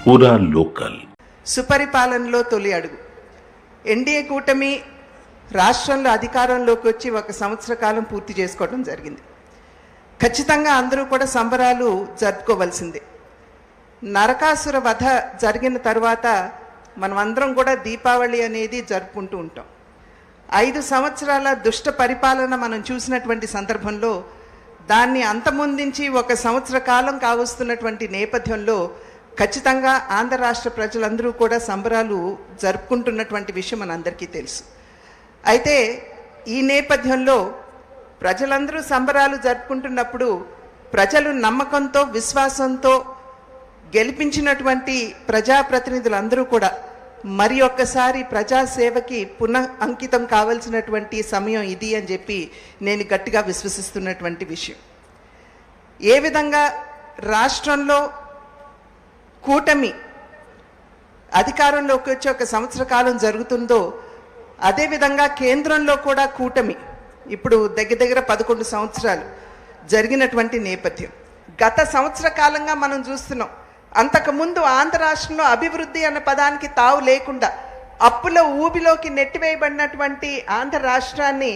పూరా లోకల్. సుపరిపాలనలో తొలి అడుగు. ఎన్డీఏ కూటమి రాష్ట్రంలో అధికారంలోకి వచ్చి 1 సంవత్సర కాలం పూర్తి చేసుకోవడం జరిగింది. ఖచ్చితంగా అందరూ కూడా సంబరాలు జరుపుకోవాల్సిందే. నరకాసుర వధ జరిగిన తర్వాత మనమందరం కూడా దీపావళి అనేది జరుపుకుంటూ ఉంటాం. 5 సంవత్సరాల దుష్ట పరిపాలన మనం చూసినటువంటి సందర్భంలో దాన్ని అంతమొందించి 1 సంవత్సర కాలం కావస్తున్నటువంటి నేపథ్యంలో ఖచ్చితంగా ఆంధ్ర రాష్ట్ర ప్రజలందరూ కూడా సంబరాలు జరుపుకుంటున్నటువంటి విషయం మనందరికీ తెలుసు. అయితే ఈ నేపథ్యంలో ప్రజలందరూ సంబరాలు జరుపుకుంటున్నప్పుడు ప్రజలు నమ్మకంతో విశ్వాసంతో గెలిపించినటువంటి ప్రజాప్రతినిధులందరూ కూడా మరి ఒక్కసారి ప్రజాసేవకి పునః అంకితం కావాల్సినటువంటి సమయం ఇది అని చెప్పి నేను గట్టిగా విశ్వసిస్తున్నటువంటి విషయం. ఏ విధంగా రాష్ట్రంలో కూటమి అధికారంలోకి వచ్చి 1 సంవత్సర కాలం జరుగుతుందో అదేవిధంగా కేంద్రంలో కూడా కూటమి ఇప్పుడు దగ్గర 11 సంవత్సరాలు జరిగినటువంటి నేపథ్యం. గత సంవత్సర కాలంగా మనం చూస్తున్నాం. అంతకుముందు ఆంధ్ర రాష్ట్రంలో అభివృద్ధి అన్న పదానికి తావు లేకుండా అప్పుల ఊబిలోకి నెట్టివేయబడినటువంటి ఆంధ్ర రాష్ట్రాన్ని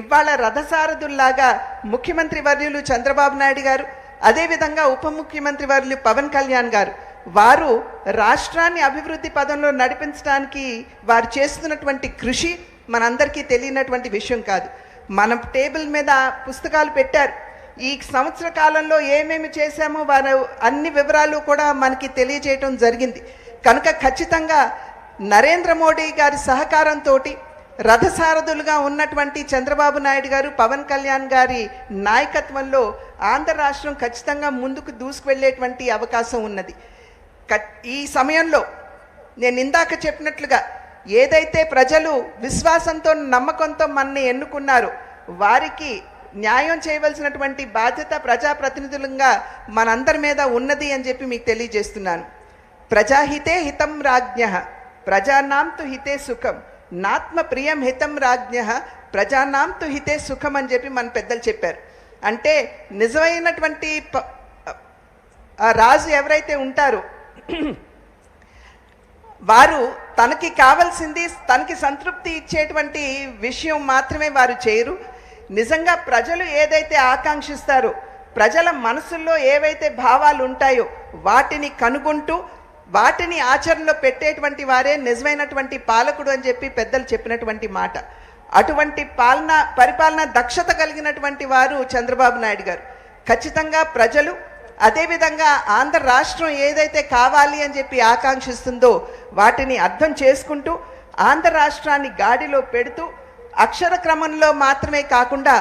ఇవాళ రథసారథుల్లాగా ముఖ్యమంత్రి వర్యులు చంద్రబాబు నాయుడు గారు, అదేవిధంగా ఉప ముఖ్యమంత్రి వర్యులు పవన్ కళ్యాణ్ గారు వారు రాష్ట్రాన్ని అభివృద్ధి పదంలో నడిపించడానికి వారు చేస్తున్నటువంటి కృషి మనందరికీ తెలియనటువంటి విషయం కాదు. మన టేబుల్ మీద పుస్తకాలు పెట్టారు. ఈ సంవత్సర కాలంలో ఏమేమి చేశామో వారు అన్ని వివరాలు కూడా మనకి తెలియజేయటం జరిగింది. కనుక ఖచ్చితంగా నరేంద్ర మోడీ గారి సహకారంతో రథసారథులుగా ఉన్నటువంటి చంద్రబాబు నాయుడు గారు, పవన్ కళ్యాణ్ గారి నాయకత్వంలో ఆంధ్ర రాష్ట్రం ఖచ్చితంగా ముందుకు దూసుకువెళ్ళేటువంటి అవకాశం ఉన్నది. ఈ సమయంలో నేను ఇందాక చెప్పినట్లుగా ఏదైతే ప్రజలు విశ్వాసంతో నమ్మకంతో మనని ఎన్నుకున్నారో వారికి న్యాయం చేయవలసినటువంటి బాధ్యత ప్రజాప్రతినిధులుగా మనందరి మీద ఉన్నది అని చెప్పి మీకు తెలియజేస్తున్నాను. ప్రజాహితే హితం రాజ్ఞః ప్రజానాం తు హితే సుఖం నాత్మ ప్రియం హితం రాజ్ఞః ప్రజానాం తు హితే సుఖం అని చెప్పి మన పెద్దలు చెప్పారు. అంటే నిజమైనటువంటి రాజు ఎవరైతే ఉంటారో వారు తనకి కావాల్సింది తనకి సంతృప్తి ఇచ్చేటువంటి విషయం మాత్రమే వారు చేయరు. నిజంగా ప్రజలు ఏదైతే ఆకాంక్షిస్తారో ప్రజల మనసుల్లో ఏవైతే భావాలు ఉంటాయో వాటిని కనుగొంటూ వాటిని ఆచరణలో పెట్టేటువంటి వారే నిజమైనటువంటి పాలకుడు అని చెప్పి పెద్దలు చెప్పినటువంటి మాట. అటువంటి పరిపాలన దక్షత కలిగినటువంటి వారు చంద్రబాబు నాయుడు గారు. ఖచ్చితంగా ప్రజలు అదేవిధంగా ఆంధ్ర రాష్ట్రం ఏదైతే కావాలి అని చెప్పి ఆకాంక్షిస్తుందో వాటిని అర్థం చేసుకుంటూ ఆంధ్ర రాష్ట్రాన్ని గాడిలో పెడుతూ అక్షర క్రమంలో మాత్రమే కాకుండా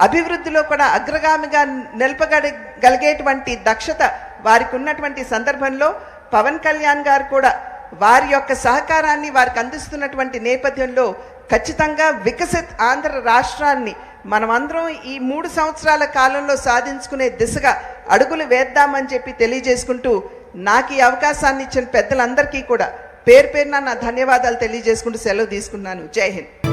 అభివృద్ధిలో కూడా అగ్రగామిగా నిలపగలిగేటువంటి దక్షత వారికి ఉన్నటువంటి సందర్భంలో పవన్ కళ్యాణ్ గారు కూడా వారి యొక్క సహకారాన్ని వారికి అందిస్తున్నటువంటి నేపథ్యంలో ఖచ్చితంగా వికసిత్ ఆంధ్ర రాష్ట్రాన్ని మనమందరం ఈ 3 సంవత్సరాల కాలంలో సాధించుకునే దిశగా అడుగులు వేద్దామని చెప్పి తెలియజేసుకుంటూ నాకు ఈ అవకాశాన్ని ఇచ్చిన పెద్దలందరికీ కూడా పేరు పేరున నా ధన్యవాదాలు తెలియజేసుకుంటూ సెలవు తీసుకున్నాను. జై హింద్.